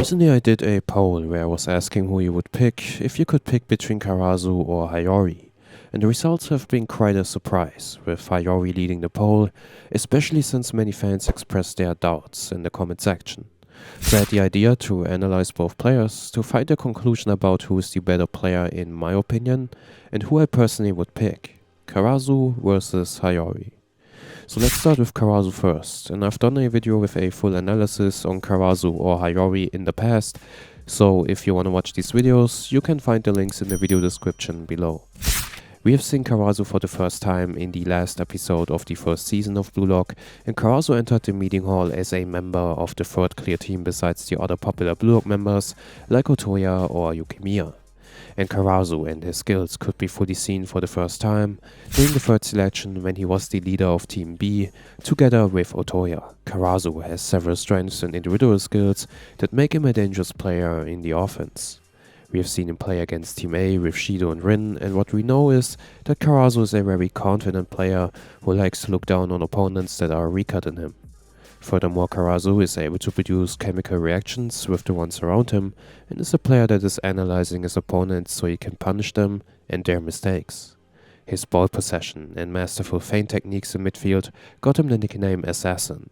Recently I did a poll where I was asking who you would pick if you could pick between Karasu or Hiori, and the results have been quite a surprise, with Hiori leading the poll, especially since many fans expressed their doubts in the comment section. So I had the idea to analyze both players to find a conclusion about who is the better player in my opinion, and who I personally would pick, Karasu versus Hiori. So let's start with Karasu first, and I've done a video with a full analysis on Karasu or Hiori in the past, so if you want to watch these videos, you can find the links in the video description below. We have seen Karasu for the first time in the last episode of the first season of Blue Lock, and Karasu entered the meeting hall as a member of the third clear team besides the other popular Blue Lock members like Otoya or Yukimiya. And Karasu and his skills could be fully seen for the first time during the third selection when he was the leader of Team B together with Otoya. Karasu has several strengths and individual skills that make him a dangerous player in the offense. We have seen him play against Team A with Shido and Rin, and what we know is that Karasu is a very confident player who likes to look down on opponents that are weaker than him. Furthermore, Karasu is able to produce chemical reactions with the ones around him, and is a player that is analyzing his opponents so he can punish them and their mistakes. His ball possession and masterful feint techniques in midfield got him the nickname Assassin.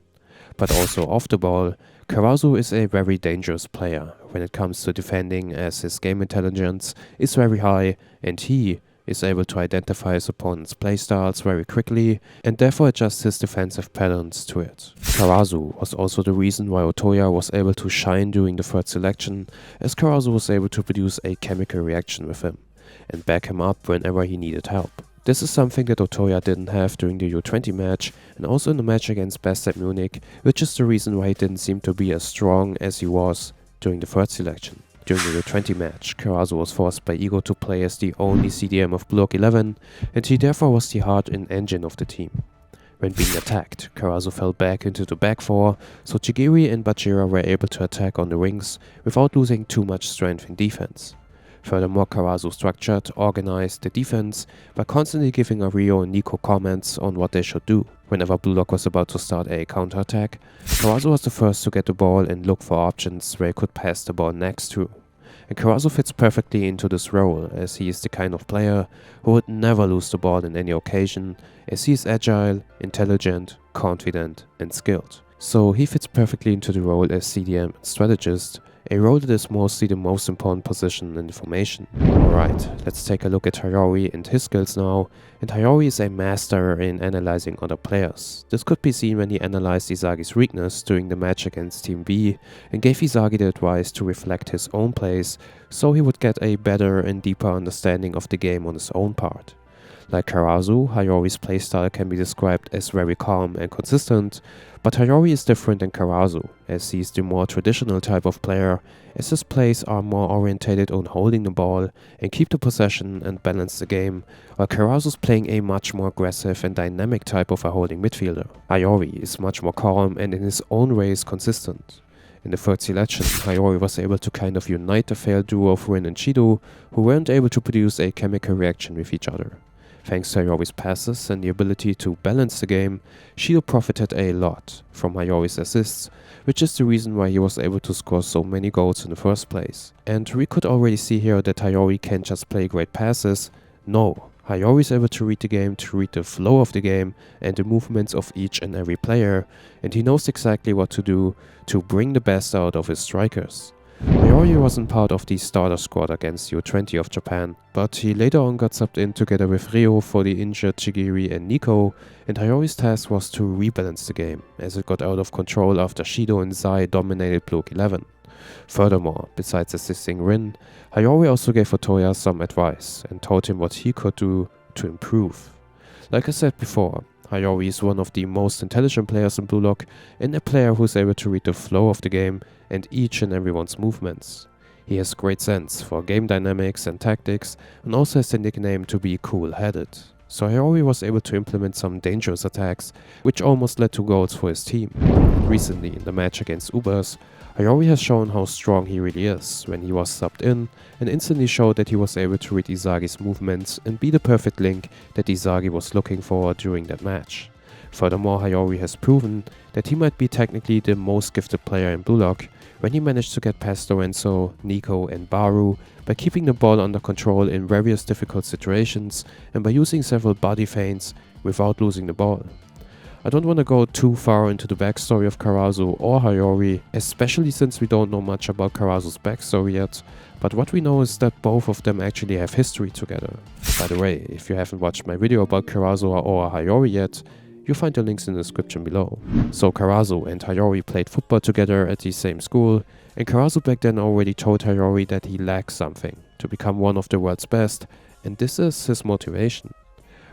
But also off the ball, Karasu is a very dangerous player when it comes to defending, as his game intelligence is very high and he is able to identify his opponent's playstyles very quickly and therefore adjust his defensive patterns to it. Karasu was also the reason why Otoya was able to shine during the third selection, as Karasu was able to produce a chemical reaction with him and back him up whenever he needed help. This is something that Otoya didn't have during the U20 match and also in the match against Best at Munich, which is the reason why he didn't seem to be as strong as he was during the third selection. During the U20 match, Karasu was forced by Ego to play as the only CDM of Blue Lock 11, and he therefore was the heart and engine of the team. When being attacked, Karasu fell back into the back four, so Chigiri and Bajira were able to attack on the wings without losing too much strength in defense. Furthermore, Karasu structured, organized the defense by constantly giving Ario and Nico comments on what they should do. Whenever Blue Lock was about to start a counterattack, Karasu was the first to get the ball and look for options where he could pass the ball next to. And Karasu fits perfectly into this role, as he is the kind of player who would never lose the ball in any occasion, as he is agile, intelligent, confident and skilled. So he fits perfectly into the role as CDM and strategist, a role that is mostly the most important position in the formation. Alright, let's take a look at Hiori and his skills now, and Hiori is a master in analyzing other players. This could be seen when he analyzed ISAGI's weakness during the match against Team B and gave ISAGI the advice to reflect his own plays so he would get a better and deeper understanding of the game on his own part. Like Karasu, Hiori's playstyle can be described as very calm and consistent, but Hiori is different than Karasu, as he is the more traditional type of player, as his plays are more orientated on holding the ball and keep the possession and balance the game, while Karasu is playing a much more aggressive and dynamic type of a holding midfielder. Hiori is much more calm and in his own way is consistent. In the third selection, Hiori was able to kind of unite the failed duo of Rin and Shido, who weren't able to produce a chemical reaction with each other. Thanks to Hiori's passes and the ability to balance the game, Shido profited a lot from Hiori's assists, which is the reason why he was able to score so many goals in the first place. And we could already see here that Hiori can't just play great passes. No, Hiori is able to read the game, to read the flow of the game and the movements of each and every player, and he knows exactly what to do to bring the best out of his strikers. Hiori wasn't part of the starter squad against U20 of Japan, but he later on got subbed in together with Ryo for the injured Chigiri and Nico, and Hiori's task was to rebalance the game, as it got out of control after Shido and Zai dominated Blue Lock 11. Furthermore, besides assisting Rin, Hiori also gave Otoya some advice and told him what he could do to improve. Like I said before, Hiori is one of the most intelligent players in Blue Lock and a player who is able to read the flow of the game and each and everyone's movements. He has great sense for game dynamics and tactics and also has the nickname to be cool-headed. So Hiori was able to implement some dangerous attacks, which almost led to goals for his team. Recently, in the match against Ubers, Hiori has shown how strong he really is when he was subbed in and instantly showed that he was able to read ISAGI's movements and be the perfect link that ISAGI was looking for during that match. Furthermore, Hiori has proven that he might be technically the most gifted player in Blue Lock, when he managed to get past Lorenzo, Nico and Baru by keeping the ball under control in various difficult situations and by using several body feints without losing the ball. I don't want to go too far into the backstory of Karasu or Hiori, especially since we don't know much about Karasu's backstory yet, but what we know is that both of them actually have history together. By the way, if you haven't watched my video about Karasu or Hiori yet, you'll find the links in the description below. So Karasu and Hiori played football together at the same school, and Karasu back then already told Hiori that he lacks something to become one of the world's best, and this is his motivation.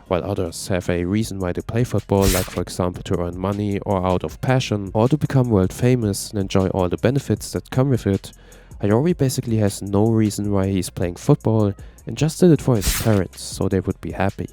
While others have a reason why they play football, like for example to earn money or out of passion, or to become world famous and enjoy all the benefits that come with it, Hiori basically has no reason why he's playing football and just did it for his parents so they would be happy.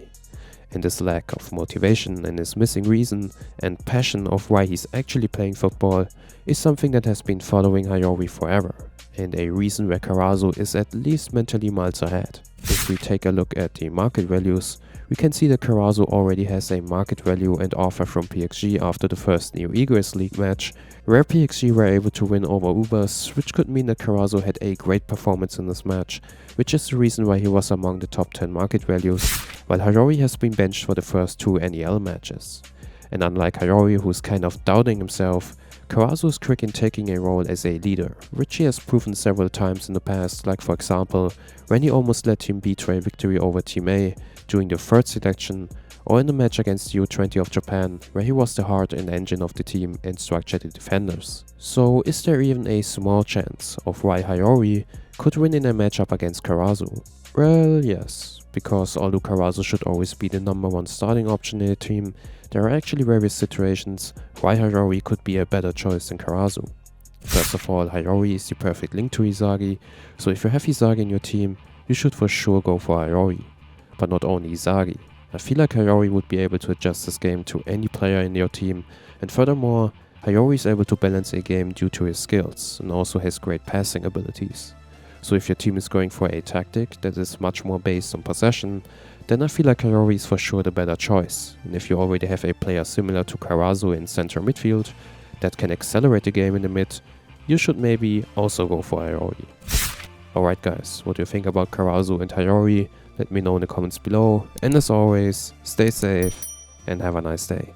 And this lack of motivation and his missing reason and passion of why he's actually playing football is something that has been following Hiori forever, and a reason where Karasu is at least mentally miles ahead. If we take a look at the market values, we can see that Karasu already has a market value and offer from PXG after the first Neo Egoist League match, where PXG were able to win over Ubers, which could mean that Karasu had a great performance in this match, which is the reason why he was among the top 10 market values, while Hiori has been benched for the first 2 NEL matches. And unlike Hiori, who's kind of doubting himself, Karasu is quick in taking a role as a leader, which he has proven several times in the past, like for example, when he almost led Team B to a victory over Team A during the 3rd selection, or in the match against the U20 of Japan, where he was the heart and engine of the team and structured the defenders. So is there even a small chance of why Hiori could win in a matchup against Karasu? Well, yes, because although Karasu should always be the number 1 starting option in a team, there are actually various situations why Hiori could be a better choice than Karasu. First of all, Hiori is the perfect link to ISAGI, so if you have ISAGI in your team, you should for sure go for Hiori. But not only ISAGI. I feel like Hiori would be able to adjust this game to any player in your team, and furthermore, Hiori is able to balance a game due to his skills and also his great passing abilities. So if your team is going for a tactic that is much more based on possession, then I feel like Hiori is for sure the better choice, and if you already have a player similar to Karasu in center midfield that can accelerate the game in the mid, you should maybe also go for Hiori. Alright guys, what do you think about Karasu and Hiori? Let me know in the comments below, and as always, stay safe and have a nice day.